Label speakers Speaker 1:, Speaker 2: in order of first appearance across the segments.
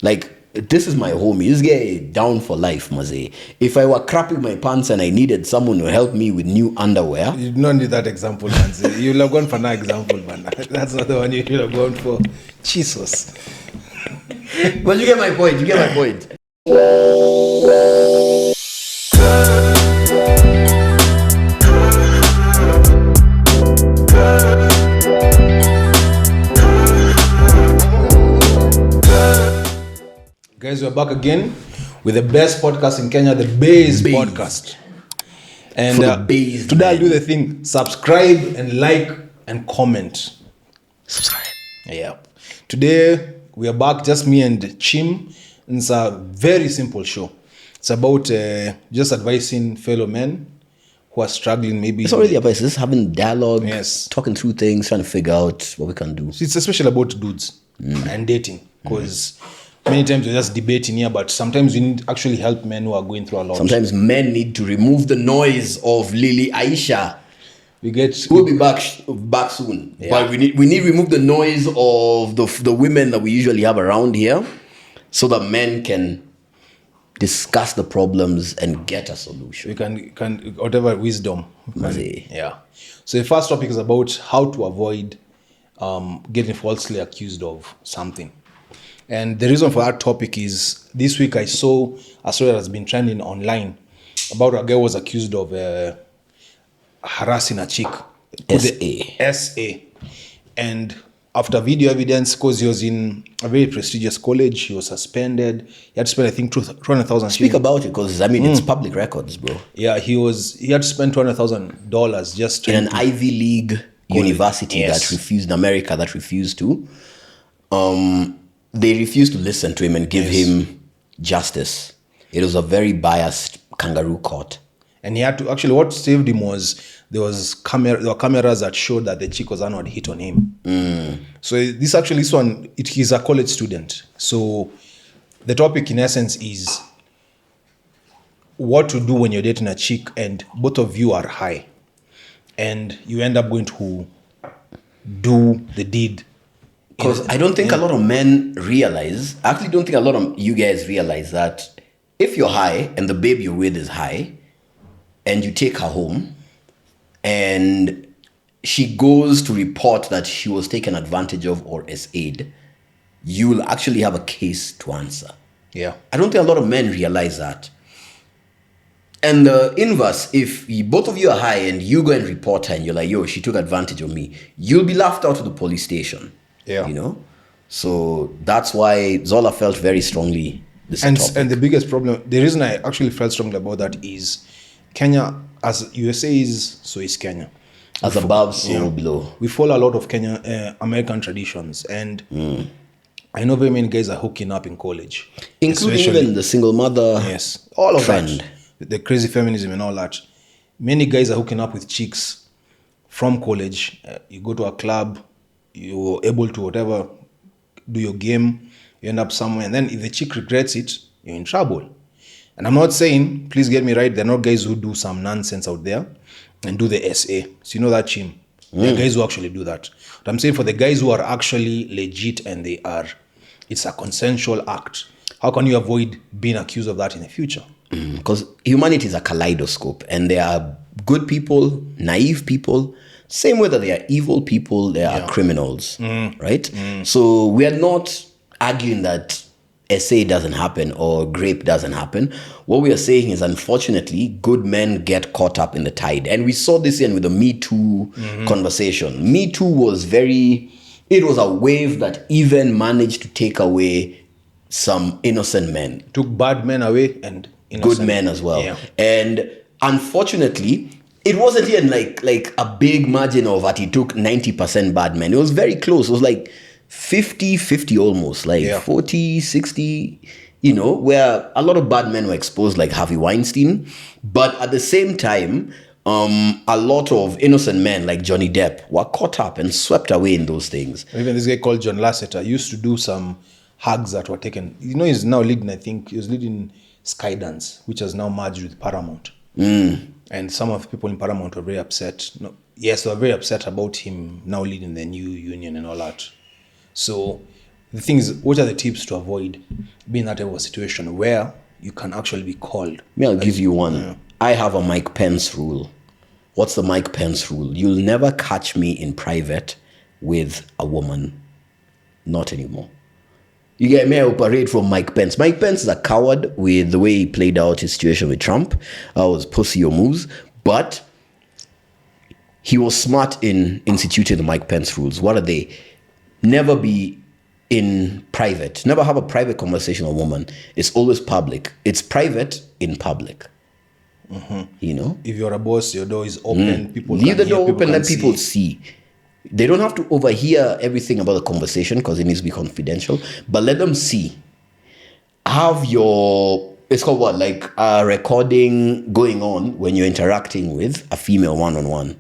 Speaker 1: Like, this is my homie. This guy is down for life, Maze. If I were crapping my pants and I needed someone to help me with new underwear.
Speaker 2: You don't need that example, Maze. You'll have gone for an example, man. That's not the one you should have gone for. Jesus.
Speaker 1: But you get my point. You get my point.
Speaker 2: Guys, we're back again with the best podcast in Kenya, the Base Podcast. And today I'll do the thing: subscribe and like and comment.
Speaker 1: Subscribe.
Speaker 2: Yeah. Today we are back, just me and Chim. And it's a very simple show. It's about just advising fellow men who are struggling. Maybe
Speaker 1: it's already advice. Just having dialogue,
Speaker 2: yes,
Speaker 1: talking through things, trying to figure out what we can do.
Speaker 2: It's especially about dudes and dating, because many times we're just debating here, but sometimes we need actually help men who are going through a lot.
Speaker 1: Sometimes men need to remove the noise of Lily Aisha. We'll be back soon. Yeah. But we need to remove the noise of the women that we usually have around here, so that men can discuss the problems and get a solution.
Speaker 2: We can whatever wisdom. Yeah. So the first topic is about how to avoid getting falsely accused of something. And the reason for that topic is this week I saw a story that has been trending online about a girl who was accused of harassing a chick. SA. And after video evidence, because he was in a very prestigious college, he was suspended. He had to spend, I think, 200,000.
Speaker 1: Speak about it, because it's public records, bro.
Speaker 2: Yeah, he had to spend $200,000 just
Speaker 1: in an Ivy League university that refused to. They refused to listen to him and give him justice. It was a very biased kangaroo court.
Speaker 2: And he had to, actually, what saved him was there were cameras that showed that the chick was not hit on him. So he's a college student. So the topic in essence is what to do when you're dating a chick and both of you are high and you end up going to do the deed.
Speaker 1: Because I don't think a lot of men realize, I actually don't think a lot of you guys realize that if you're high and the babe you're with is high and you take her home and she goes to report that she was taken advantage of or SA'd, you'll actually have a case to answer.
Speaker 2: Yeah.
Speaker 1: I don't think a lot of men realize that. And the inverse, if both of you are high and you go and report her and you're like, yo, she took advantage of me, you'll be laughed out of the police station.
Speaker 2: Yeah.
Speaker 1: You know? So that's why Xola felt very strongly this topic.
Speaker 2: And the biggest problem, the reason I actually felt strongly about that is Kenya, as USA is, so is Kenya.
Speaker 1: As above, so below.
Speaker 2: We follow a lot of American traditions. And I know very many guys are hooking up in college.
Speaker 1: Including even the single mother
Speaker 2: all of
Speaker 1: trend.
Speaker 2: That. The crazy feminism and all that. Many guys are hooking up with chicks from college. You go to a club, you're able to whatever, do your game, you end up somewhere, and then if the chick regrets it, you're in trouble. And I'm not saying, please get me right, there are not guys who do some nonsense out there and do the SA. So you know that, Chim? There are guys who actually do that. But I'm saying for the guys who are actually legit and it's a consensual act, how can you avoid being accused of that in the future?
Speaker 1: Because humanity is a kaleidoscope, and there are good people, naive people. Same way that they are evil people, they are criminals, right? So we are not arguing that SA doesn't happen or grape doesn't happen. What we are saying is, unfortunately, good men get caught up in the tide. And we saw this in with the Me Too conversation. Me Too was it was a wave that even managed to take away some innocent men.
Speaker 2: Took bad men away and innocent
Speaker 1: good men as well.
Speaker 2: Yeah.
Speaker 1: And unfortunately, it wasn't even like a big margin of that he took 90% bad men. It was very close. It was like 50-50 almost, like 40-60, where a lot of bad men were exposed, like Harvey Weinstein. But at the same time, a lot of innocent men like Johnny Depp were caught up and swept away in those things.
Speaker 2: Even this guy called John Lasseter used to do some hugs that were taken. He's now leading, I think, he was leading Skydance, which has now merged with Paramount. And some of the people in Paramount were very upset. They were very upset about him now leading the new union and all that. So the thing is, what are the tips to avoid be in that type of a situation where you can actually be called.
Speaker 1: I'll give you one. I have a Mike Pence rule. What's the Mike Pence rule? You'll never catch me in private with a woman. Not anymore. You get me? I operate from Mike Pence. Mike Pence is a coward with the way he played out his situation with Trump. I was pussy or moves. But he was smart in instituting the Mike Pence rules. What are they? Never be in private. Never have a private conversation with a woman. It's always public. It's private in public. You know?
Speaker 2: If you're a boss, your door is open. People
Speaker 1: Leave the
Speaker 2: can hear,
Speaker 1: door open, let people
Speaker 2: see.
Speaker 1: see. They don't have to overhear everything about the conversation because it needs to be confidential, but let them see. Have your, it's called what? Like a recording going on when you're interacting with a female one-on-one.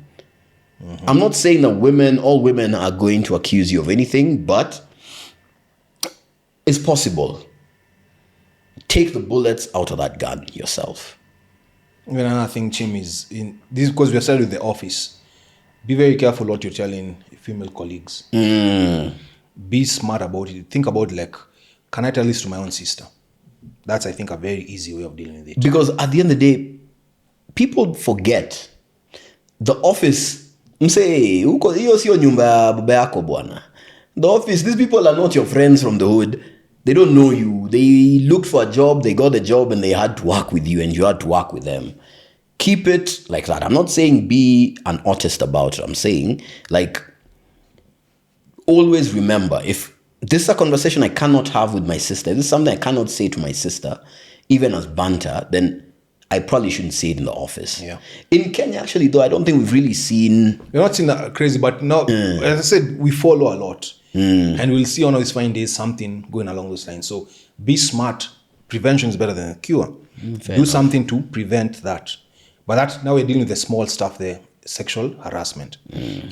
Speaker 1: I'm not saying that all women are going to accuse you of anything, but it's possible. Take the bullets out of that gun yourself.
Speaker 2: Even another thing, Chim, is in this, because we are starting with the office. Be very careful what you're telling female colleagues. Be smart about it. Think about, like, can I tell this to my own sister? That's, I think, a very easy way of dealing with it.
Speaker 1: Because at the end of the day, people forget. The office, the office, these people are not your friends from the hood. They don't know you. They looked for a job, they got the job, and they had to work with you, and you had to work with them. Keep it like that. I'm not saying be an artist about it. I'm saying, like, always remember, if this is a conversation I cannot have with my sister, this is something I cannot say to my sister, even as banter, then I probably shouldn't say it in the office.
Speaker 2: Yeah.
Speaker 1: In Kenya, actually, though, I don't think we've really seen...
Speaker 2: We're not seeing that crazy, but no, as I said, we follow a lot. And we'll see on these fine days something going along those lines. So be smart. Prevention is better than a cure. Do something to prevent that. But that, now we're dealing with the small stuff there, sexual harassment.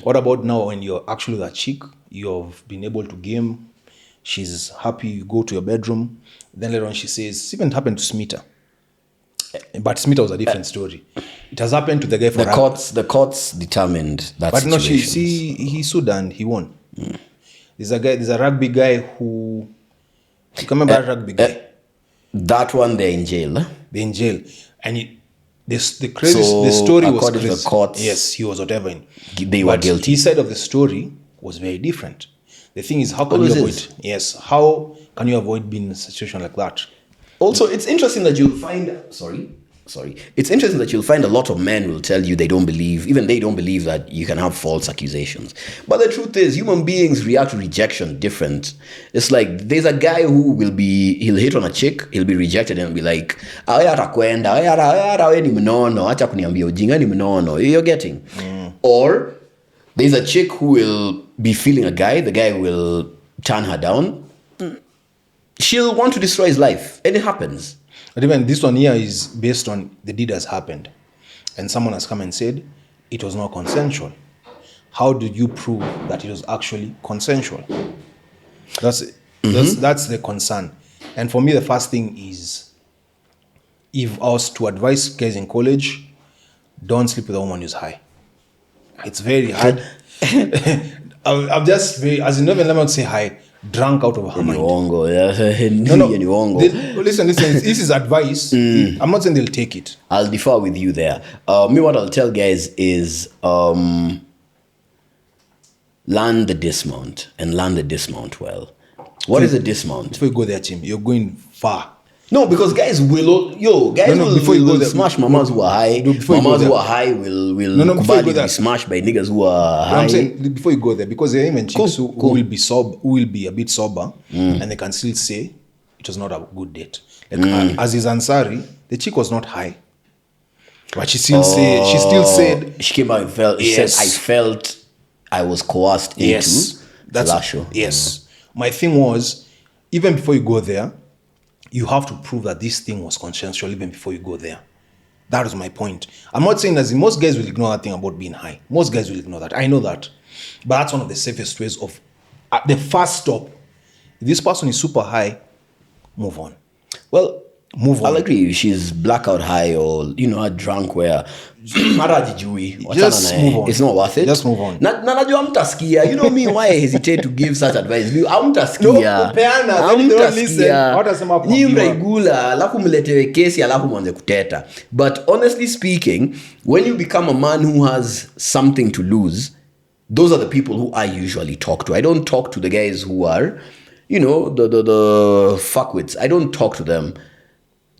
Speaker 2: What about now when you're actually with a chick, you've been able to game, she's happy, you go to your bedroom, then later on she says, it's even happened to Smita. But Smita was a different story. It has happened to the guy for
Speaker 1: the courts determined that
Speaker 2: but
Speaker 1: situation.
Speaker 2: No, he sued and he won. There's a rugby guy who, you can remember that rugby guy?
Speaker 1: That one, they're in jail. Huh?
Speaker 2: They're in jail. And the story was crazy.
Speaker 1: To the courts,
Speaker 2: yes, he was whatever.
Speaker 1: They were guilty.
Speaker 2: His side of the story was very different. The thing is, how can
Speaker 1: Always
Speaker 2: you avoid?
Speaker 1: is.
Speaker 2: Yes, how can you avoid being in a situation like that?
Speaker 1: Also, it's interesting that you'll find... Sorry. It's interesting that you'll find a lot of men will tell you they don't believe that you can have false accusations. But the truth is, human beings react to rejection different. It's like, there's a guy who he'll hit on a chick, he'll be rejected and be like, you're getting. Or there's a chick who will be feeling a guy, the guy will turn her down. She'll want to destroy his life, and it happens.
Speaker 2: But even this one here is based on the deed has happened. And someone has come and said, it was not consensual. How did you prove that it was actually consensual? That's the concern. And for me, the first thing is, if I was to advise guys in college, don't sleep with a woman who's high. It's very hard. I'm just very, as in, let me not say high, drunk out of her mind.
Speaker 1: No.
Speaker 2: Listen, this is advice. I'm not saying they'll take it.
Speaker 1: I'll differ with you there. What I'll tell guys is land the dismount and land the dismount well. What is a dismount?
Speaker 2: Before you go there, Tim, you're going far.
Speaker 1: No, because guys will smash mamas who are high. Mamas who are high will be smashed by niggas who are high.
Speaker 2: I'm saying before you go there, because there are even chicks who will be sober, who will be a bit sober, and they can still say it was not a good date. Like Aziz Ansari, the chick was not high, but she still said
Speaker 1: she came out and felt.
Speaker 2: Yes.
Speaker 1: She said, I felt I was coerced into fellatio.
Speaker 2: Yes. My thing was, even before you go there, you have to prove that this thing was consensual even before you go there. That was my point. I'm not saying that most guys will ignore that thing about being high. Most guys will ignore that. I know that. But that's one of the safest ways of, at the first stop, if this person is super high, move on.
Speaker 1: Well,
Speaker 2: Move
Speaker 1: I'll
Speaker 2: on.
Speaker 1: agree. She's blackout high or, a drunk where mara hajijui. Wachana
Speaker 2: Just
Speaker 1: na yeye.
Speaker 2: move on.
Speaker 1: It's not worth it.
Speaker 2: Just move on.
Speaker 1: Na najua hamtasikia. You know me, why I hesitate to give such advice.
Speaker 2: No,
Speaker 1: Hamtasikia.
Speaker 2: kupeana, then you don't listen. Hawatasema hapo
Speaker 1: Nyi
Speaker 2: kuambiwa.
Speaker 1: mraigula, alafu mletewe kesi, alafu mwanze kuteta. But honestly speaking, when you become a man who has something to lose, those are the people who I usually talk to. I don't talk to the guys who are, the fuckwits. I don't talk to them.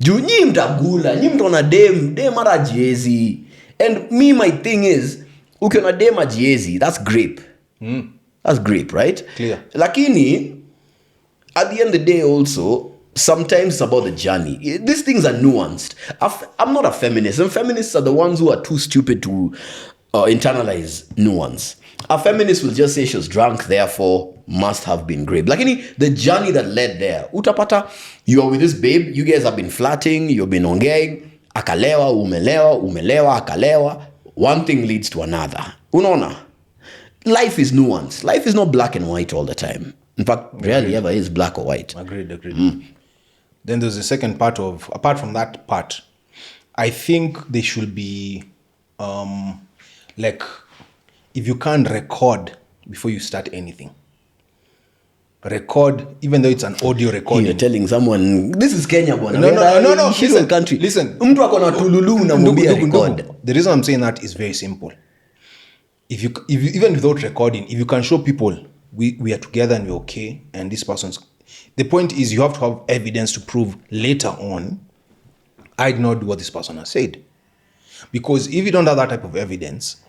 Speaker 1: Juu nyi mtagula, nyi mtaona dem mara jiezi. And me, my thing is, ukiona dem ajiezi, that's grape. That's grape, right?
Speaker 2: Clear.
Speaker 1: Lakini, at the end of the day also, sometimes it's about the journey. These things are nuanced. I'm not a feminist. And feminists are the ones who are too stupid to internalize nuance. A feminist will just say she was drunk, therefore must have been grape. Lakini the journey that led there, utapata, you are with this babe, you guys have been flirting, you've been ongeing, akalewa, umelewa, akalewa. One thing leads to another. Unaona? Life is nuanced. Life is not black and white all the time. In fact, rarely ever is black or white.
Speaker 2: Agreed. Then there's the second part apart from that part, I think they should be, like, if you can't record before you start anything. Record, even though it's an audio recording.
Speaker 1: You're telling someone, this is Kenya, bwana.
Speaker 2: No.
Speaker 1: Listen. Mtu ako na tululu unamwambia record.
Speaker 2: The reason I'm saying that is very simple. If you even without recording, if you can show people we are together and we're okay, and this person's, the point is you have to have evidence to prove later on, I did not do what this person has said. Because if you don't have that type of evidence,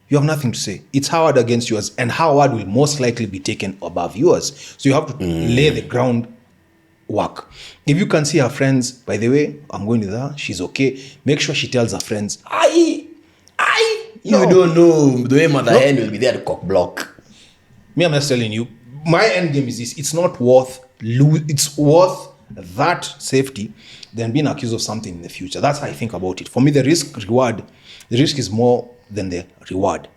Speaker 2: you have nothing to say. It's Howard against yours, and Howard will most likely be taken above yours. So you have to lay the groundwork. If you can see her friends, by the way, I'm going with her, she's okay, make sure she tells her friends,
Speaker 1: You don't know the way Mother Hen will be there to cock block.
Speaker 2: Me, I'm just telling you, my end game is this. It's not worth it's worth that safety than being accused of something in the future. That's how I think about it. For me, the risk is more than the reward.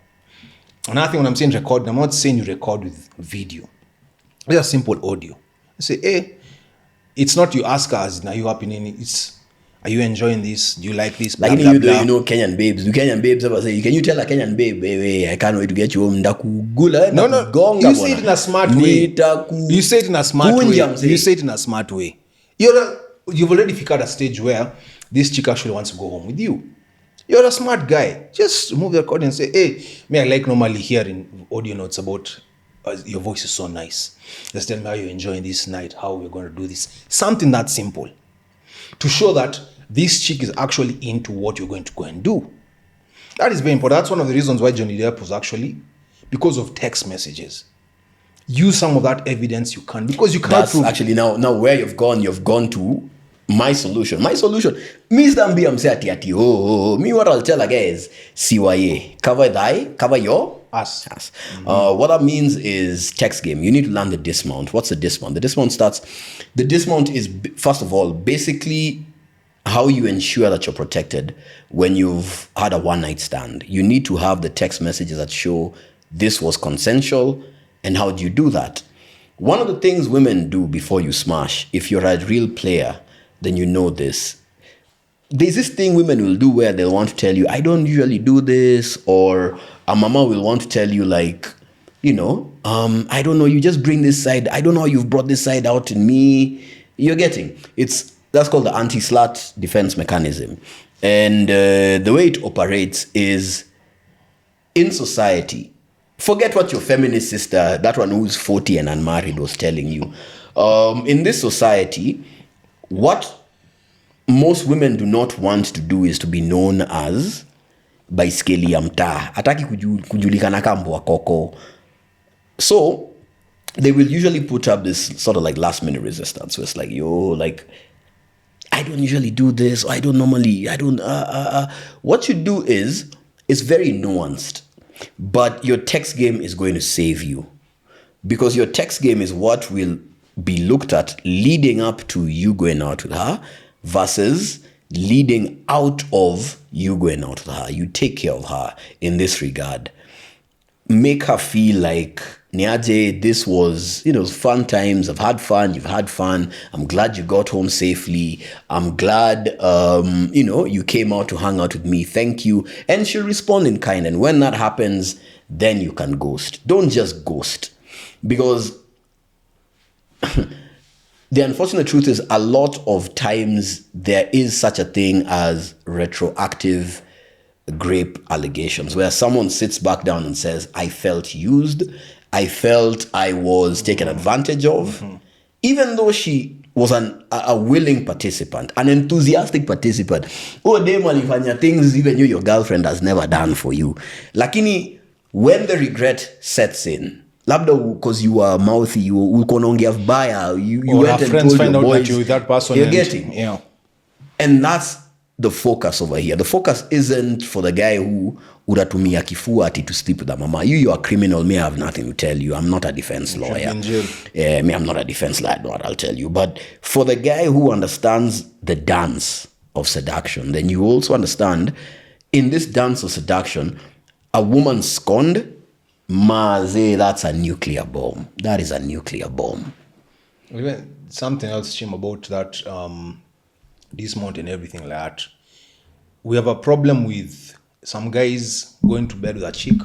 Speaker 2: Another thing when I'm saying record, I'm not saying you record with video. It's a simple audio. I say, hey, it's not you ask us, now you happening, it's, are you enjoying this? Do you like this?
Speaker 1: Blah, like blah, blah. You know Kenyan babes. Do Kenyan babes ever say, can you tell a Kenyan babe, hey, I can't wait to get you home. Ndakugula.
Speaker 2: No. You say it in a smart way. You say it in a smart way. You say it in a smart way. You've already figured a stage where this chick actually wants to go home with you. You're a smart guy. Just move the record and say, hey, I like normally hearing audio notes about your voice is so nice. Just tell me how you're enjoying this night, how we're going to do this. Something that simple. To show that this chick is actually into what you're going to go and do. That is very important. That's one of the reasons why Johnny Depp was actually, because of text messages. Use some of that evidence you can, because you can't prove.
Speaker 1: Actually, now where you've gone to my solution. Mr. M say ati, me what I'll tell a guy is, CYA, cover your
Speaker 2: ass.
Speaker 1: What that means is text game. You need to learn the dismount. What's the dismount? The dismount is, first of all, basically how you ensure that you're protected when you've had a one-night stand. You need to have the text messages that show this was consensual. And how do you do that? One of the things women do before you smash, if you're a real player, then you know this. There's this thing women will do where they'll want to tell you, I don't usually do this, or a mama will want to tell you like, I don't know, you just bring this side, I don't know how you've brought this side out in me. You're getting, that's called the anti-slut defense mechanism. And the way it operates is, in society, forget what your feminist sister, that one who's 40 and unmarried, was telling you. In this society, what most women do not want to do is to be known as baiskeli ya mtaa. Hataki kujulikana kama mbwa koko. So they will usually put up this sort of like last minute resistance. So it's like, I don't usually do this. Or what you do is, it's very nuanced. But your text game is going to save you. Because your text game is what will be looked at leading up to you going out with her versus leading out of you going out with her. You take care of her in this regard. Make her feel like Niaje, this was, fun times. I've had fun. You've had fun. I'm glad you got home safely. I'm glad, you came out to hang out with me. Thank you. And she'll respond in kind. And when that happens, then you can ghost. Don't just ghost. Because the unfortunate truth is a lot of times there is such a thing as retroactive grape allegations, where someone sits back down and says, I felt used. I felt I was taken advantage of, even though she was a willing participant, an enthusiastic participant. Oh, dem alifanya things even your girlfriend has never done for you. Lakini, when the regret sets in, labda because you are mouthy, you ukonongea vibaya, you went and told your boys,
Speaker 2: that you're with that person,
Speaker 1: you're getting.
Speaker 2: Yeah.
Speaker 1: And that's the focus over here. The focus isn't for the guy who uratumia kifua ati to sleep with the mama. You are a criminal. Me, I have nothing to tell you. I'm not a defense lawyer. Me, I'm not a defense lawyer. What I'll tell you. But for the guy who understands the dance of seduction, then you also understand in this dance of seduction, a woman scorned, maze, that's a nuclear bomb. That is a nuclear bomb.
Speaker 2: Even something else, Chim, about that dismount and everything like that. We have a problem with some guys going to bed with a chick,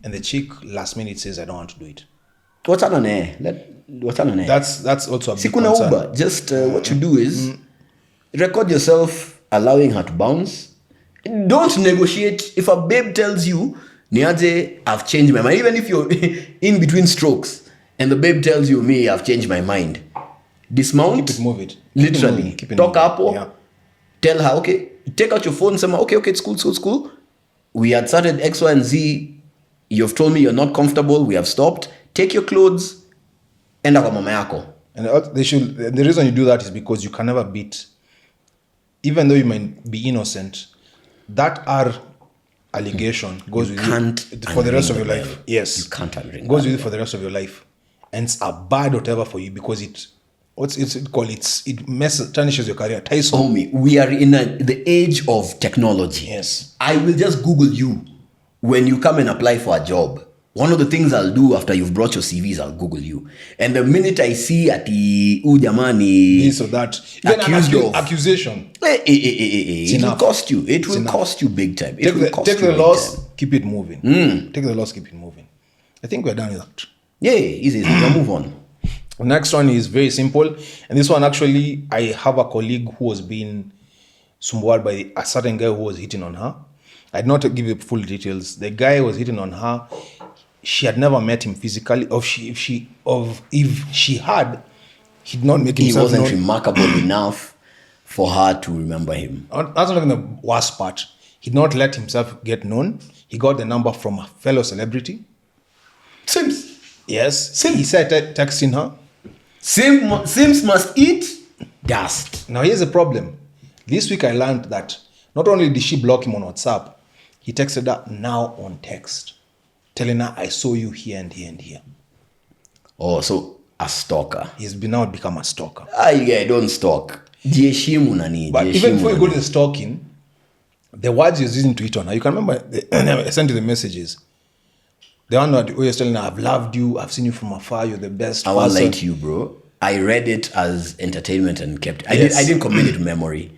Speaker 2: and the chick last minute says, I don't want to do it.
Speaker 1: What's on there?
Speaker 2: That's also a big
Speaker 1: Sikuna
Speaker 2: concern.
Speaker 1: Uber. Just what you do is record yourself allowing her to bounce. Don't negotiate. If a babe tells you, Niaje, I've changed my mind, even if you're in between strokes, and the babe tells you, me, I've changed my mind, dismount.
Speaker 2: Keep it, move it.
Speaker 1: Literally.
Speaker 2: Keep it
Speaker 1: Talk
Speaker 2: moving.
Speaker 1: up. Tell her, okay, take out your phone, say, okay, it's cool. We had started X, Y, and Z. You've told me you're not comfortable. We have stopped. Take your clothes. Enda kwa mama yako.
Speaker 2: And the reason you do that is because you can never beat, even though you might be innocent, that allegation goes with you for the rest of your life. Yes.
Speaker 1: You can't unring
Speaker 2: goes with you for the rest of your life. And it's a bad whatever for you because it tarnishes your career. Tyson.
Speaker 1: Homie, we are in the age of technology.
Speaker 2: Yes.
Speaker 1: I will just Google you when you come and apply for a job. One of the things I'll do after you've brought your CVs, I'll Google you. And the minute I see at the jamani,
Speaker 2: this or that, even accusation,
Speaker 1: it will cost you. It will cost you big time.
Speaker 2: Take the loss, keep it moving. Take the loss, keep it moving. I think we're done with that.
Speaker 1: Yeah, easy. We'll move on.
Speaker 2: The next one is very simple. And this one, actually, I have a colleague who was being sumbuad by a certain guy who was hitting on her. I'd not give you full details. The guy was hitting on her. She had never met him physically. If she had, he'd not make himself
Speaker 1: known. He wasn't
Speaker 2: known.
Speaker 1: remarkable enough for her to remember him.
Speaker 2: That's not even the worst part. He'd not let himself get known. He got the number from a fellow celebrity.
Speaker 1: Sims.
Speaker 2: Yes. Sims. He said texting her.
Speaker 1: Sims must eat dust.
Speaker 2: Now here's the problem. This week I learned that not only did she block him on WhatsApp, he texted her now on text, telling her, I saw you here and here and here.
Speaker 1: Oh, so a stalker.
Speaker 2: He's now become a stalker.
Speaker 1: Yeah, don't stalk. But
Speaker 2: even before you go to the stalking, the words he was using to hit on her, you can remember, I sent you the messages. The one where you're telling her, I've loved you, I've seen you from afar, you're the best
Speaker 1: I won't lie to you, bro. I read it as entertainment and kept it. I didn't commit it to memory.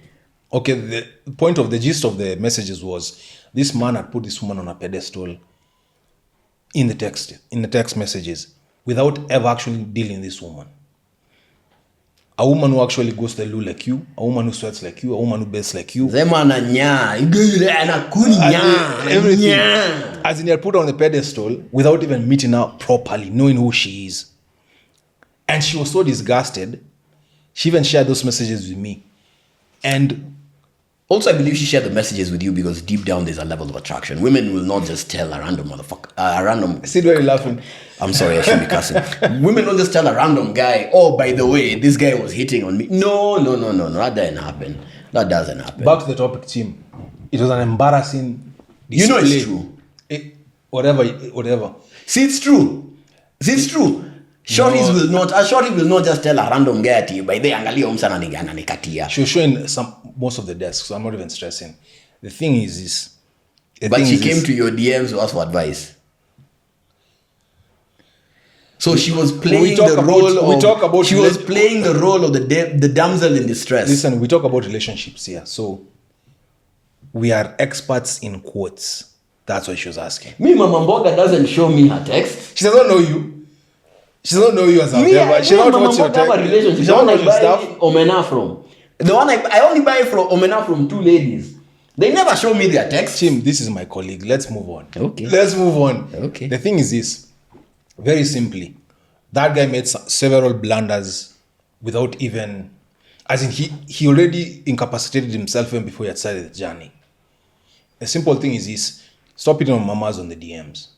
Speaker 2: Okay, the point of the gist of the messages was this man had put this woman on a pedestal in the text messages, without ever actually dealing with this woman. A woman who actually goes to the loo like you, a woman who sweats like you, a woman who bathes like you.
Speaker 1: Everything.
Speaker 2: As in, they put her on the pedestal without even meeting her properly, knowing who she is. And she was so disgusted, she even shared those messages with me. And
Speaker 1: also, I believe she shared the messages with you because deep down there's a level of attraction. Women will not just tell a random motherfucker,
Speaker 2: See where you're laughing.
Speaker 1: I'm sorry, I shouldn't be cussing. Women don't just tell a random guy, oh, by the way, this guy was hitting on me. No. That doesn't happen. That doesn't happen.
Speaker 2: Back to the topic, Tim. It was an embarrassing display.
Speaker 1: You know it's true.
Speaker 2: Whatever.
Speaker 1: See, it's true. Shorties will not just tell a random guy to you, by the angalia umsana nikatia.
Speaker 2: She was showing most of the desks, so I'm not even stressing. The thing is this.
Speaker 1: But she came to your DMs to ask for advice. So she was playing the role of the damsel in distress.
Speaker 2: Listen, we talk about relationships here. So we are experts in quotes. That's what she was asking.
Speaker 1: Me, Mama Mboga doesn't show me her text.
Speaker 2: She doesn't know you. She doesn't know you as a She doesn't know what's your text.
Speaker 1: She doesn't know your stuff. Omena from. The one I only buy from Omena from 2 ladies. They never show me their text.
Speaker 2: Tim, this is my colleague. Let's move on.
Speaker 1: Okay.
Speaker 2: Let's move on.
Speaker 1: Okay.
Speaker 2: The thing is this. Very simply, that guy made several blunders without even... As in, he already incapacitated himself even before he had started the journey. The simple thing is this. Stop hitting on mamas on the DMs.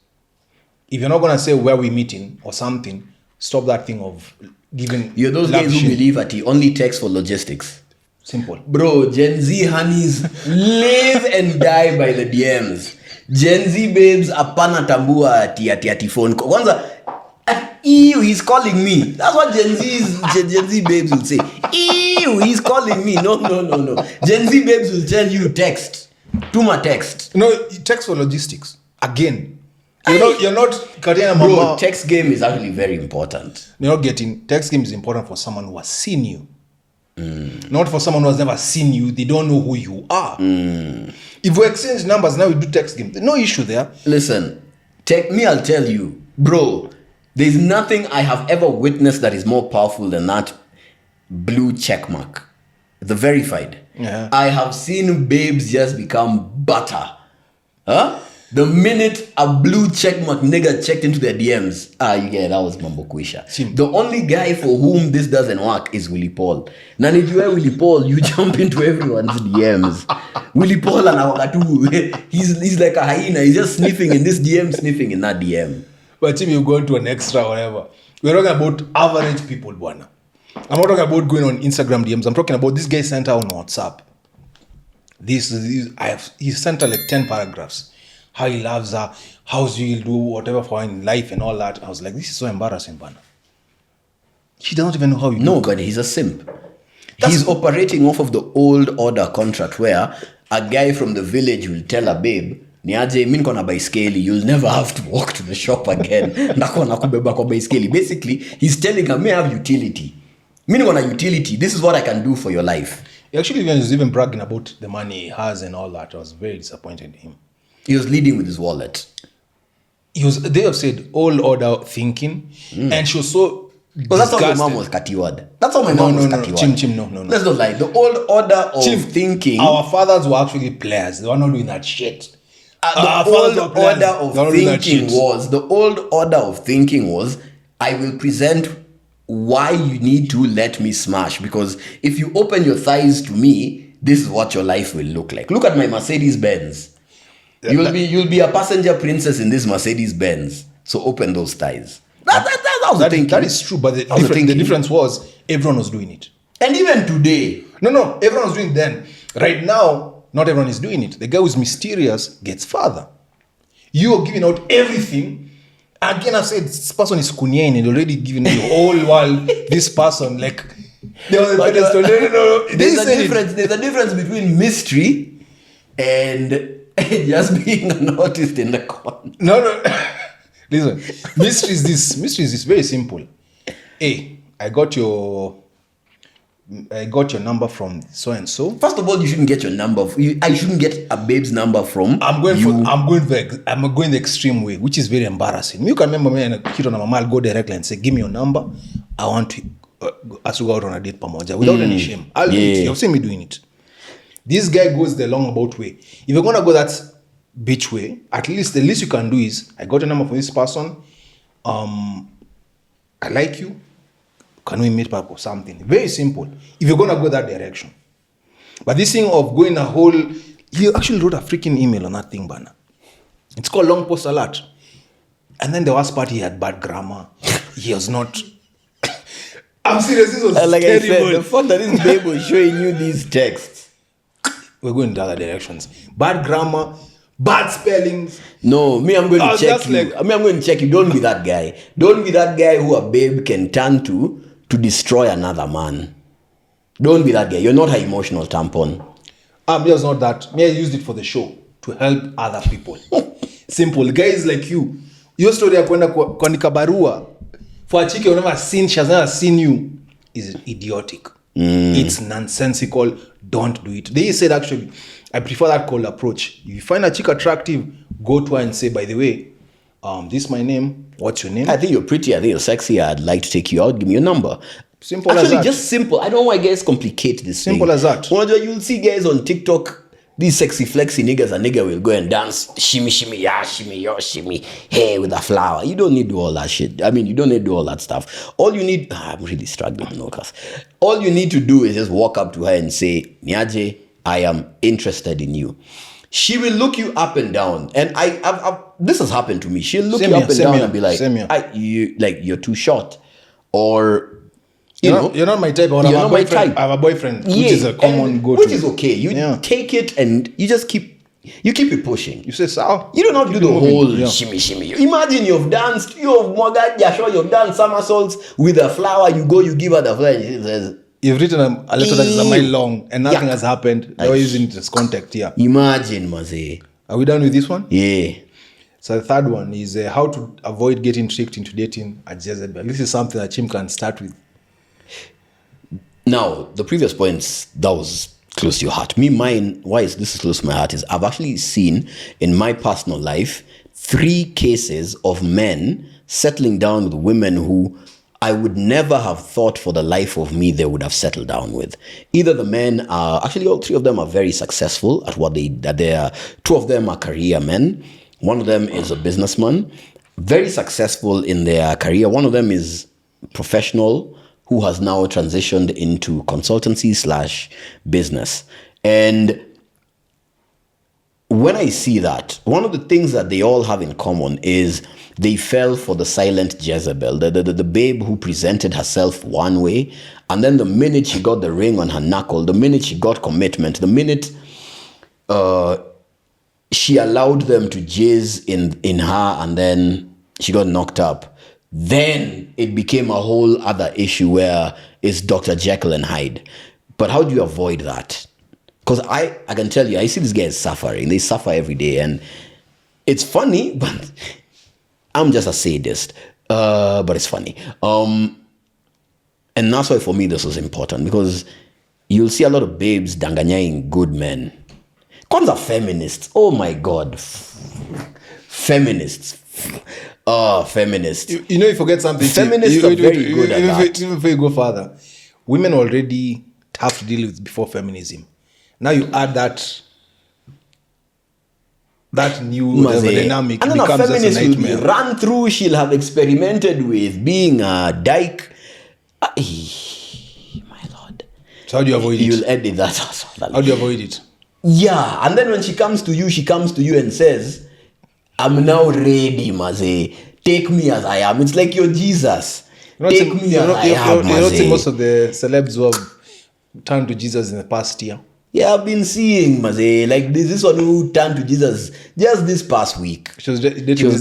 Speaker 2: If you're not going to say where we're meeting or something, stop that thing of giving...
Speaker 1: You're those guys who believe that he only texts for logistics.
Speaker 2: Simple.
Speaker 1: Bro, Gen Z honeys live and die by the DMs. Gen Z babes apana tambua ati phone. Kwanza, ew, he's calling me. That's what Gen Z babes will say. Ew, he's calling me. No. Gen Z babes will tell you text. Tuma text.
Speaker 2: No, text for logistics. Again. You're not
Speaker 1: Bro, text game is actually very important.
Speaker 2: You're not getting... Text game is important for someone who has seen you. Not for someone who has never seen you. They don't know who you are. If we exchange numbers, now we do text game. No issue there.
Speaker 1: Listen, I'll tell you, bro, there's nothing I have ever witnessed that is more powerful than that blue check mark. The verified.
Speaker 2: Yeah.
Speaker 1: I have seen babes just become butter. Huh? The minute a blue checkmark nigga checked into their DMs, that was Mambo Kwisha. The only guy for whom this doesn't work is Willie Paul. Now, if you are Willie Paul, you jump into everyone's DMs. Willie Paul and Awakatu, he's like a hyena. He's just sniffing in this DM, sniffing in that DM.
Speaker 2: But if you go to an extra or whatever, we're talking about average people, Bwana. I'm not talking about going on Instagram DMs. I'm talking about this guy sent her on WhatsApp. He sent her like 10 paragraphs. How he loves her, how he'll do whatever for her in life and all that. I was like, this is so embarrassing, Bana. She doesn't even know how you do.
Speaker 1: No, but he's a simp. He's operating off of the old order contract where a guy from the village will tell a babe, niaje, mi niko na baiskeli, you'll never have to walk to the shop again. Nako nakubeba kwa baiskeli. Basically, he's telling her, me have utility. Mi niko na utility. This is what I can do for your life.
Speaker 2: Actually, when he was even bragging about the money he has and all that, I was very disappointed in him.
Speaker 1: He was leading with his wallet.
Speaker 2: They have said all order thinking, and she was so.
Speaker 1: Well, that's how my mom was katiwad. That's how my mom was katiwad.
Speaker 2: Chim, no.
Speaker 1: Let's not lie. The old order of thinking.
Speaker 2: Our fathers were actually players. They were not doing that shit.
Speaker 1: The old order of thinking was, I will present why you need to let me smash. Because if you open your thighs to me, this is what your life will look like. Look at my Mercedes Benz. You'll be a passenger princess in this Mercedes Benz. So open those thighs. That was the thinking.
Speaker 2: That is true, but the difference was everyone was doing it.
Speaker 1: And even today.
Speaker 2: No, everyone was doing it then. Right now, not everyone is doing it. The guy who's mysterious gets further. You are giving out everything. Again, I've said this person is Kenyan and already given the whole world this person. Like, there's
Speaker 1: a difference between mystery and just being an artist in the corner.
Speaker 2: No. Listen, mystery is this very simple. Hey, I got your number from so and so.
Speaker 1: First of all, you shouldn't get your number. I shouldn't get a babe's number from.
Speaker 2: I'm going the extreme way, which is very embarrassing. You can remember me and a kid on a mama, I'll go directly and say, give me your number. I want to us to go out on a date pamoja without any shame. I'll do it. You've seen me doing it. This guy goes the long about way. If you're gonna go that bitch way, at least the least you can do is, I got a number for this person. I like you. Can we meet up or something? Very simple. If you're gonna go that direction. But this thing of going a whole, he actually wrote a freaking email on that thing, Bana. It's called long post alert. And then the worst part, he had bad grammar. He was not. I'm serious. This was
Speaker 1: like
Speaker 2: terrible.
Speaker 1: I said, the fact that this babe was showing you these texts.
Speaker 2: We're going in the other directions. Bad grammar, bad spellings.
Speaker 1: No, I'm going to check you. I'm going to check you. Don't be that guy. Don't be that guy who a babe can turn to destroy another man. Don't be that guy. You're not an emotional tampon.
Speaker 2: Just not that. I used it for the show to help other people. Simple. Guys like you. Your story ya kwenda kuandika barua for a chick she has never seen you, is idiotic. It's nonsensical. Don't do it. They said, actually, I prefer that cold approach. If you find a chick attractive, go to her and say, by the way, this is my name. What's your name?
Speaker 1: I think you're pretty. I think you're sexy. I'd like to take you out. Give me your number.
Speaker 2: Simple
Speaker 1: Actually,
Speaker 2: as that.
Speaker 1: just simple. I don't want guys complicate this
Speaker 2: Simple
Speaker 1: thing.
Speaker 2: as that.
Speaker 1: You'll see guys on TikTok, these sexy flexy niggas, a nigga will go and dance shimmy shimmy yeah shimmy yo shimmy hey with a flower. You don't need to do all that shit. I mean, you don't need to do all that stuff. All you need, I'm really struggling, no, cause all you need to do is just walk up to her and say, Nyaje, I am interested in you. She will look you up and down, and I've this has happened to me. She'll look you up and down and be like, you're too short, or
Speaker 2: you're not my type. Or
Speaker 1: you're not my type.
Speaker 2: I have a boyfriend, which is a common go-to.
Speaker 1: Which is okay. You take it and you just keep it pushing.
Speaker 2: You say, "Sao."
Speaker 1: You don't have to do the whole shimmy shimmy. Imagine you've danced, you've done somersaults with a flower. You go, you give her the flower, and she says,
Speaker 2: you've written a letter that is a mile long, and nothing has happened. They were using it as contact here.
Speaker 1: Imagine, Maze.
Speaker 2: Are we done with this one?
Speaker 1: Yeah.
Speaker 2: So the third one is how to avoid getting tricked into dating a Jezebel. This is something that Chim can start with.
Speaker 1: Now, the previous points, that was close to your heart. Why this is close to my heart is I've actually seen in my personal life 3 cases of men settling down with women who I would never have thought for the life of me they would have settled down with. Either the men are, actually all 3 of them are very successful at what they are. 2 of them are career men. One of them is a businessman, very successful in their career. One of them is professional, who has now transitioned into consultancy/business. And when I see that, one of the things that they all have in common is they fell for the silent Jezebel, the babe who presented herself one way, and then the minute she got the ring on her knuckle, the minute she got commitment, the minute she allowed them to jizz in her and then she got knocked up, then it became a whole other issue where it's Dr. Jekyll and Hyde. But how do you avoid that? Because I can tell you, I see these guys suffering. They suffer every day. And it's funny, but I'm just a sadist. But it's funny. And that's why for me this was important. Because you'll see a lot of babes danganyaing good men. Kwanza feminists. Oh my God. Feminists. Feminists.
Speaker 2: You forget something.
Speaker 1: Feminists are very good at that.
Speaker 2: Even if you go further, women already have to deal with before feminism. Now you add that new dynamic,
Speaker 1: and then a feminist will be run through. She'll have experimented with being a dyke. My Lord.
Speaker 2: So how do you avoid it?
Speaker 1: You'll edit that.
Speaker 2: How do you avoid it?
Speaker 1: Yeah, and then when she comes to you and says, I'm now ready, Maze. Take me as I am. It's like you're Jesus. Take me as I am,
Speaker 2: Maze. You're not seeing most of the celebs who have turned to Jesus in the past year.
Speaker 1: Yeah, I've been seeing, Maze. Like this one who turned to Jesus just this past week. She was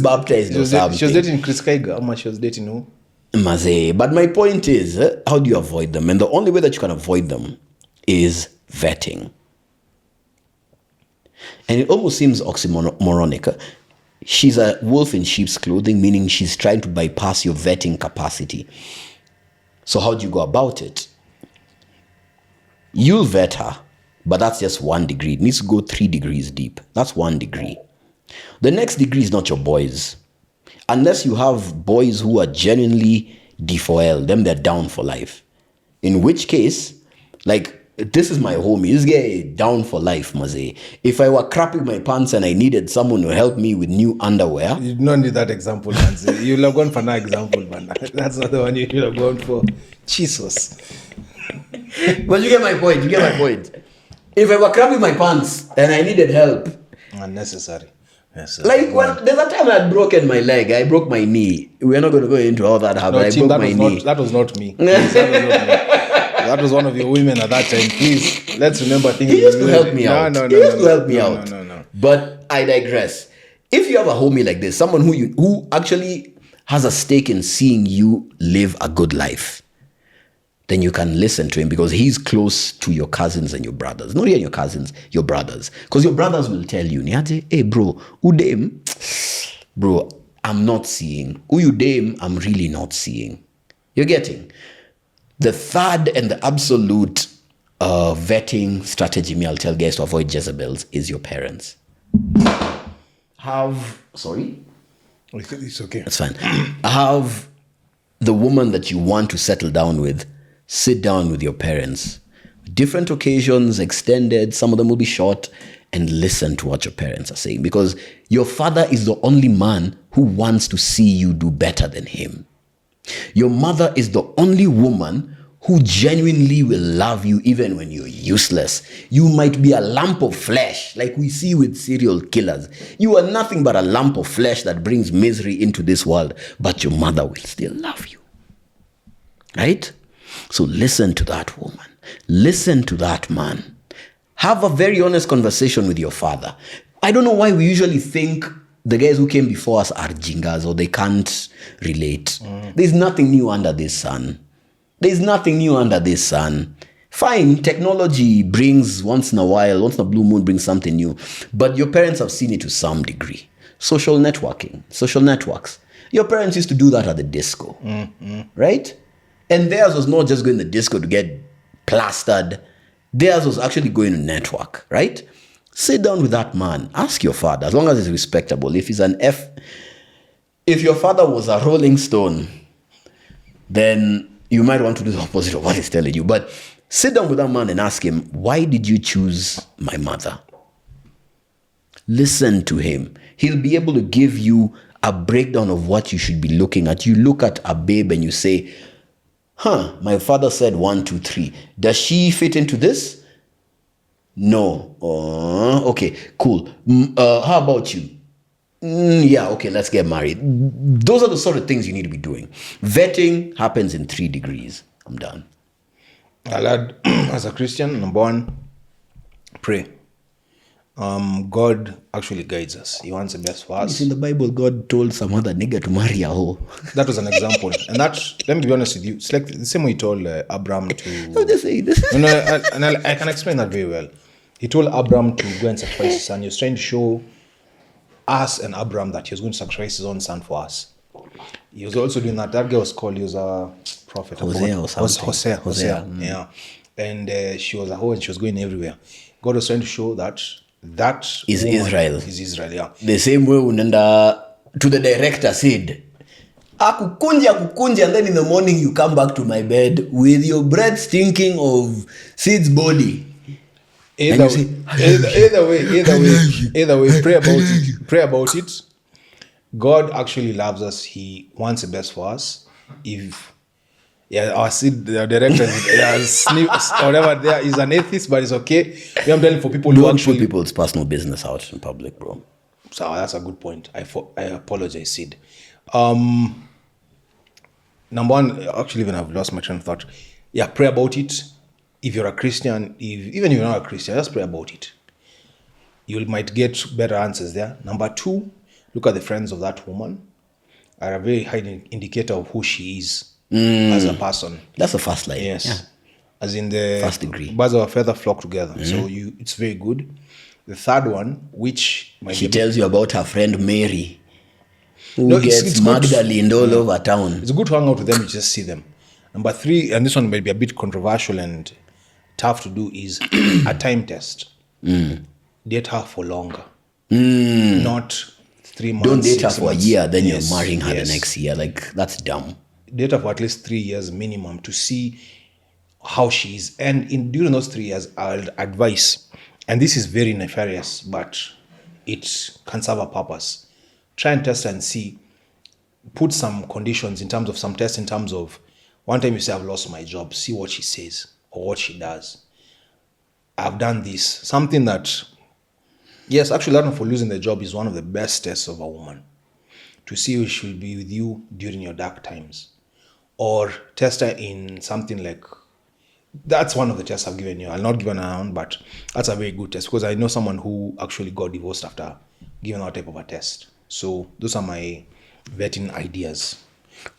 Speaker 1: baptized or something.
Speaker 2: She was dating Chris Kaiga. How much she was dating who?
Speaker 1: Maze. But my point is, how do you avoid them? And the only way that you can avoid them is vetting. And it almost seems oxymoronic. She's a wolf in sheep's clothing, meaning she's trying to bypass your vetting capacity. So how do you go about it? You'll vet her, but that's just 1 degree. It needs to go 3 degrees deep. That's 1 degree. The next degree is not your boys. Unless you have boys who are genuinely D4L, them they're down for life. In which case, like, this is my homie. This guy down for life, Maze. If I were crapping my pants and I needed someone to help me with new underwear.
Speaker 2: You don't need that example, Nancy. You'll have gone for no example, man. That's not the one you should have gone for. Jesus.
Speaker 1: But you get my point. If I were crapping my pants and I needed help.
Speaker 2: Unnecessary.
Speaker 1: Like, there's a time I had broken my leg. I broke my knee. We're not going to go into all that. I broke my knee.
Speaker 2: That was not me. That was one of your women at that time. Please, let's remember things.
Speaker 1: He used to help me out.
Speaker 2: No.
Speaker 1: But I digress. If you have a homie like this, someone who actually has a stake in seeing you live a good life, then you can listen to him because he's close to your cousins and your brothers. Not even your cousins, your brothers. Because your brothers will tell you, hey bro, udem, bro, I'm not seeing. Uyudem, I'm really not seeing. You're getting? The third and the absolute vetting strategy, I'll tell guys to avoid Jezebels, is your parents. Sorry?
Speaker 2: It's okay.
Speaker 1: That's fine. Have the woman that you want to settle down with sit down with your parents. Different occasions, extended, some of them will be short, and listen to what your parents are saying. Because your father is the only man who wants to see you do better than him. Your mother is the only woman who genuinely will love you even when you're useless. You might be a lump of flesh, like we see with serial killers. You are nothing but a lump of flesh that brings misery into this world, but your mother will still love you. Right? So listen to that woman. Listen to that man. Have a very honest conversation with your father. I don't know why we usually think the guys who came before us are jingas or they can't relate. There's nothing new under this sun. There's nothing new under this sun. Fine, technology brings once in a blue moon brings something new. But your parents have seen it to some degree. Social networks. Your parents used to do that at the disco, right? And theirs was not just going to the disco to get plastered. Theirs was actually going to network, right? Sit down with that man. Ask your father, as long as he's respectable. If your father was a Rolling Stone, then you might want to do the opposite of what he's telling you. But sit down with that man and ask him, why did you choose my mother? Listen to him. He'll be able to give you a breakdown of what you should be looking at. You look at a babe and you say, my father said 1, 2, 3. Does she fit into this? No. Okay, cool. How about you? Yeah, okay, let's get married. Those are the sort of things you need to be doing. Vetting happens in 3 degrees. I'm done.
Speaker 2: I'll add, as a Christian, number 1, pray. God actually guides us. He wants the best for us.
Speaker 1: In the Bible, God told some other nigga to marry a hoe.
Speaker 2: That was an example. And that, let me be honest with you, it's like the same way he told Abraham to...
Speaker 1: I'm just saying this.
Speaker 2: I can explain that very well. He told Abraham to go and sacrifice his son. He was trying to show us and Abraham that he was going to sacrifice his own son for us. He was also doing that. That guy was called, he was a prophet.
Speaker 1: Hosea or something.
Speaker 2: Hosea. Yeah. And she was a hoe and she was going everywhere. God was trying to show that
Speaker 1: is Israel.
Speaker 2: Is Israel, yeah.
Speaker 1: The same way unaenda to the director said, akukunja, and then in the morning you come back to my bed with your breath stinking of Sid's body.
Speaker 2: Either way, pray about it. God actually loves us. He wants the best for us. If our Sid, the director, whatever, there is an atheist, but it's okay. I'm telling for people who actually
Speaker 1: put people's personal business out in public, bro.
Speaker 2: So that's a good point. I apologize, Sid. Number 1, actually, even I've lost my train of thought. Yeah, pray about it. If you're a Christian, even if you're not a Christian, just pray about it. You might get better answers there. Number 2, look at the friends of that woman. Are a very high indicator of who she is as a person.
Speaker 1: That's the first line.
Speaker 2: Yes.
Speaker 1: Yeah.
Speaker 2: As in the
Speaker 1: first degree.
Speaker 2: Birds of a feather flock together. So it's very good. The third one, which might
Speaker 1: she tells you about her friend Mary, who gets Magdalene all over town.
Speaker 2: It's good to hang out with them, you just see them. Number 3, and this one might be a bit controversial and tough to do, is a time test. Date her for longer. Not 3 months.
Speaker 1: Don't date her for
Speaker 2: months.
Speaker 1: a year, then you're marrying her the next year. Like, that's dumb.
Speaker 2: Date her for at least 3 years minimum to see how she is. And during those 3 years, I'll advise, and this is very nefarious, but it can serve a purpose. Try and test and see. Put some conditions in terms of some tests, in terms of, one time you say, I've lost my job. See what she says or what she does. I've done this. Something that, yes, actually, learning for losing the job is one of the best tests of a woman. To see if she will be with you during your dark times. Or test her in something like, that's one of the tests I've given you. I'll not give an amount, but that's a very good test, because I know someone who actually got divorced after giving that type of a test. So those are my vetting ideas.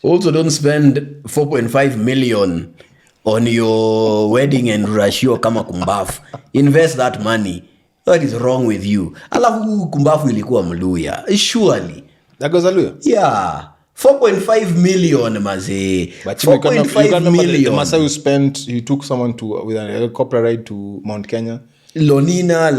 Speaker 1: Also, don't spend 4.5 million on your wedding and rush your kama kumbafu. Invest that money. What is wrong with you? Alafu kumbafu ilikuwa Mluya. Surely.
Speaker 2: That goes Mluya?
Speaker 1: Yeah. 4.5 million, maze.
Speaker 2: But you can
Speaker 1: 4.5
Speaker 2: remember the
Speaker 1: million.
Speaker 2: Masai who he took someone with an helicopter ride to Mount Kenya.
Speaker 1: Lanina.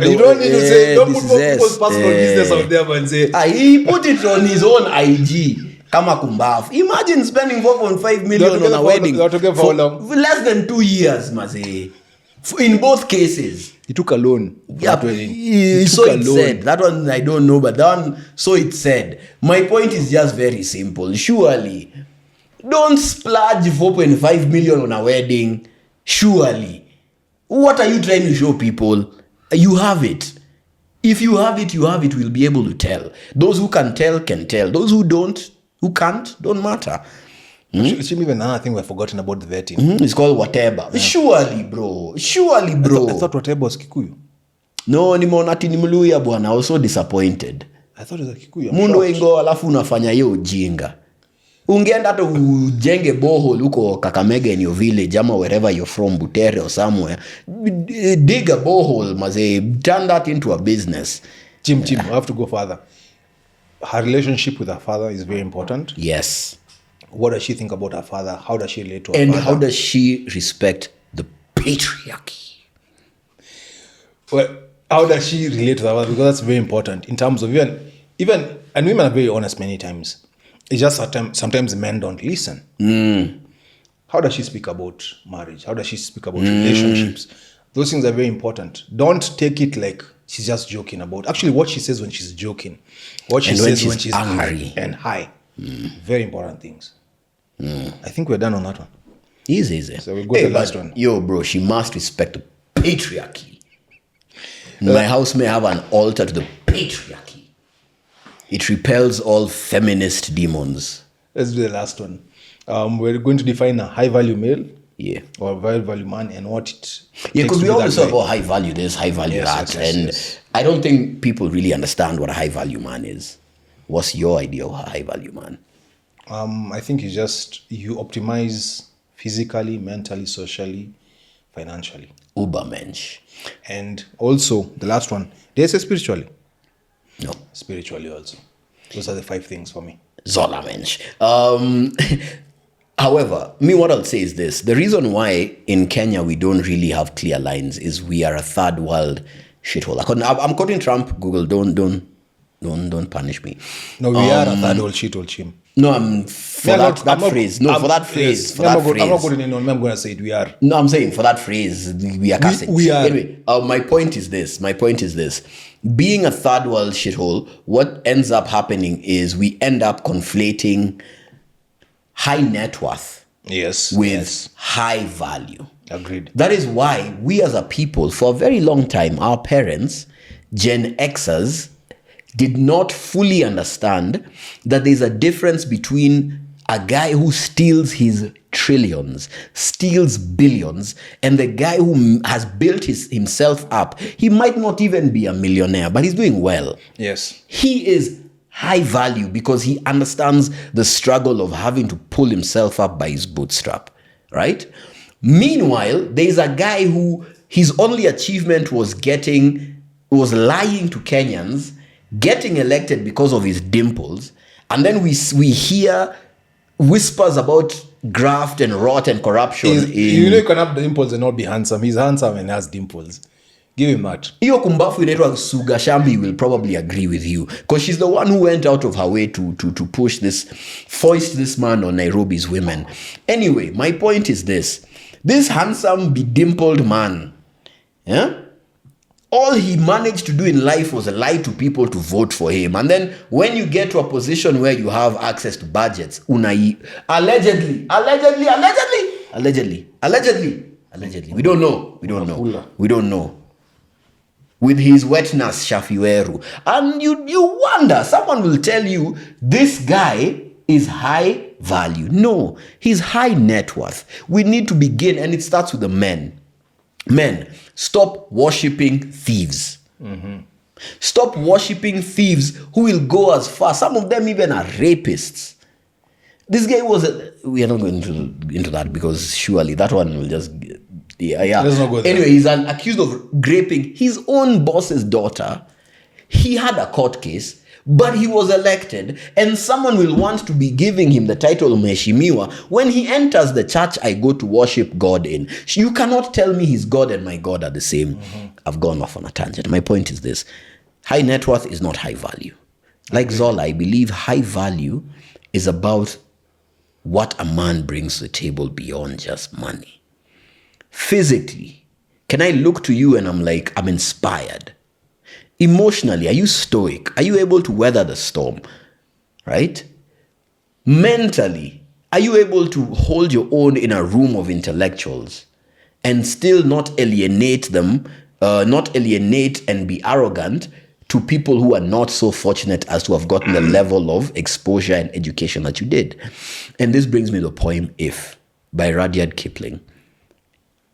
Speaker 2: You don't need to say, don't put people's personal business out there, man. Say,
Speaker 1: he put it on his own IG. Kama kumbafu. Imagine spending 4.5 million on a wedding
Speaker 2: for
Speaker 1: less than 2 years, maze. In both cases.
Speaker 2: He took a loan.
Speaker 1: Yeah, so it said. That one I don't know, but that one, so it said. My point is just very simple. Surely, don't splurge 4.5 million on a wedding. Surely. What are you trying to show people? You have it. If you have it, we'll be able to tell. Those who can tell, can tell. Those who don't, who can't, don't matter.
Speaker 2: It's even another thing we've forgotten about the vetting.
Speaker 1: It's called whatever. Yeah. Surely, bro.
Speaker 2: I thought whatever was Kikuyu.
Speaker 1: No, nimeona ati ni Mluya bwana. I was so disappointed.
Speaker 2: I thought it was Kikuyu.
Speaker 1: Mundu ingo alafu unafanya hiyo ujinga. Ungeenda hata ujenge borehole huko Kakamega in your village ama wherever you're from, Butere or somewhere. Dig a borehole, maze. Turn that into a business.
Speaker 2: Jim, I have to go further. Her relationship with her father is very important.
Speaker 1: Yes.
Speaker 2: What does she think about her father? How does she relate to her
Speaker 1: father?
Speaker 2: And
Speaker 1: how does she respect the patriarchy?
Speaker 2: Well, how does she relate to her father? Because that's very important in terms of even and women are very honest many times. It's just sometimes men don't listen. How does she speak about marriage? How does she speak about relationships? Those things are very important. Don't take it like she's just joking about. Actually, what she says when she's joking, what she says when she's angry and high. Very important things. I think we're done on that one.
Speaker 1: Easy.
Speaker 2: So we'll go to the last one.
Speaker 1: Yo, bro, she must respect the patriarchy. My house may have an altar to the patriarchy. It repels all feminist demons.
Speaker 2: Let's do the last one. We're going to define a high-value male.
Speaker 1: Yeah.
Speaker 2: Or a high-value man and what it
Speaker 1: because we always talk about high-value this, high-value that. Yes. I don't think people really understand what a high-value man is. What's your idea of a high-value man?
Speaker 2: I think it's just you optimize physically, mentally, socially, financially.
Speaker 1: Ubermensch.
Speaker 2: And also, the last one, did I say spiritually?
Speaker 1: No.
Speaker 2: Spiritually also. Those are the 5 things for me.
Speaker 1: Xola mensch. However, what I'll say is this. The reason why in Kenya we don't really have clear lines is we are a third world shithole. I'm quoting Trump. Google, don't punish me.
Speaker 2: No, we are a third world shithole, Chim.
Speaker 1: No, for that phrase. I'm not going to
Speaker 2: say it. We are.
Speaker 1: No, I'm saying for that phrase, we are cussing.
Speaker 2: We are.
Speaker 1: Anyway, my point is this. Being a third world shithole, what ends up happening is we end up conflating high net worth with high value.
Speaker 2: Agreed.
Speaker 1: That is why we as a people, for a very long time, our parents, Gen Xers, did not fully understand that there's a difference between a guy who steals his trillions, steals billions, and the guy who has built himself up. He might not even be a millionaire, but he's doing well.
Speaker 2: Yes.
Speaker 1: He is high value because he understands the struggle of having to pull himself up by his bootstrap, right? Meanwhile, there's a guy who his only achievement was lying to Kenyans, getting elected because of his dimples, and then we hear whispers about graft and rot and corruption.
Speaker 2: You can have dimples and not be handsome. He's handsome and has dimples. Give him that.
Speaker 1: Hiyo kumbafu inaitwa Sugar Shambi will probably agree with you because she's the one who went out of her way to foist this man on Nairobi's women. Anyway, my point is this handsome, bedimpled man, yeah? All he managed to do in life was lie to people to vote for him. And then when you get to a position where you have access to budgets, allegedly. We don't know. With his wetness, Shafiweru. And you wonder, someone will tell you, this guy is high value. No, he's high net worth. We need to begin, and it starts with the men. Men, stop worshipping thieves. Mm-hmm. Stop worshipping thieves who will go as far. Some of them even are rapists. This guy we are not going into that because surely that one will just... Yeah.
Speaker 2: Let's not go there.
Speaker 1: Anyway, he's accused of raping his own boss's daughter. He had a court case. but he was elected, and someone will want to be giving him the title Mheshimiwa when he enters the church I go to worship God in. You cannot tell me his God and my God are the same. I've gone off on a tangent. My point is this: high net worth is not high value. Like Xola, I believe high value is about what a man brings to the table beyond just money. Physically, can I look to you and I'm like, I'm inspired? Emotionally, are you stoic? Are you able to weather the storm? Right? Mentally, are you able to hold your own in a room of intellectuals and still not alienate them, not alienate and be arrogant to people who are not so fortunate as to have gotten the level of exposure and education that you did? And this brings me to the poem If by Rudyard Kipling.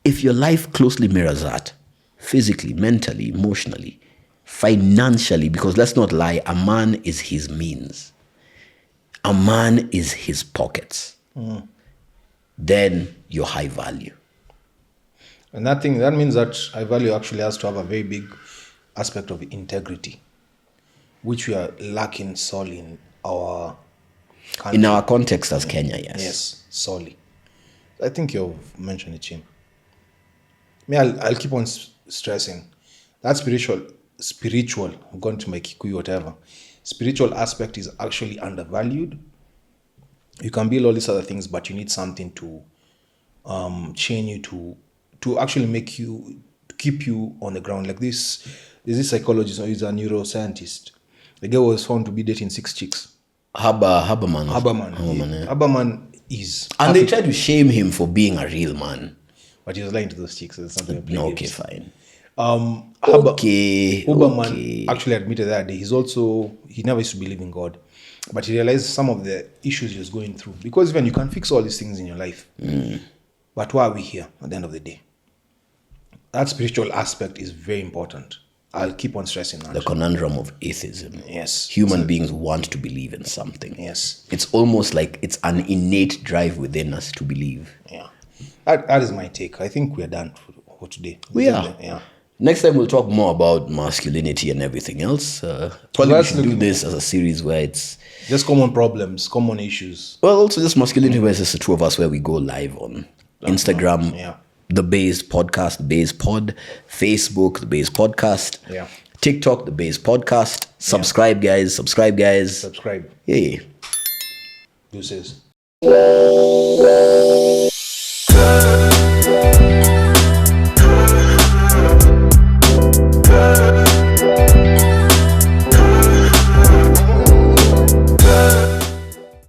Speaker 1: If your life closely mirrors that, physically, mentally, emotionally, financially, because let's not lie, a man is his means. A man is his pockets. Then you're high value.
Speaker 2: And that means that high value actually has to have a very big aspect of integrity, which we are lacking solely in our country.
Speaker 1: In our context as Kenya, yes.
Speaker 2: Yes, solely. I think you've mentioned it, Chim. I'll keep on stressing that spiritual, I'm going to my Kikuyu, whatever. Spiritual aspect is actually undervalued. You can build all these other things, but you need something to chain you to actually make you, to keep you on the ground. Like this, there's this psychologist, or he's a neuroscientist. The guy was found to be dating 6 chicks.
Speaker 1: Haberman.
Speaker 2: Yeah. Haberman is...
Speaker 1: And they tried to shame him for being a real man.
Speaker 2: But he was lying to those chicks. It's something
Speaker 1: No, okay, fine.
Speaker 2: Huberman actually admitted that day. He never used to believe in God. But he realized some of the issues he was going through. Because even you can fix all these things in your life. But why are we here at the end of the day? That spiritual aspect is very important. I'll keep on stressing that.
Speaker 1: The conundrum of atheism.
Speaker 2: Yes.
Speaker 1: Human beings want to believe in something.
Speaker 2: Yes.
Speaker 1: It's almost like it's an innate drive within us to believe.
Speaker 2: Yeah. That is my take. I think we are done for today.
Speaker 1: We are.
Speaker 2: Yeah.
Speaker 1: Next time we'll talk more about masculinity and everything else. Probably we should do this as a series where it's...
Speaker 2: just common problems, common issues.
Speaker 1: Well, also just masculinity where it's just the two of us, where we go live on Instagram, The Base Podcast, The Base Pod, Facebook, The Base Podcast, TikTok, The Base Podcast. Subscribe, guys. Subscribe.
Speaker 2: Yeah.
Speaker 1: Yeah.
Speaker 2: Deuces.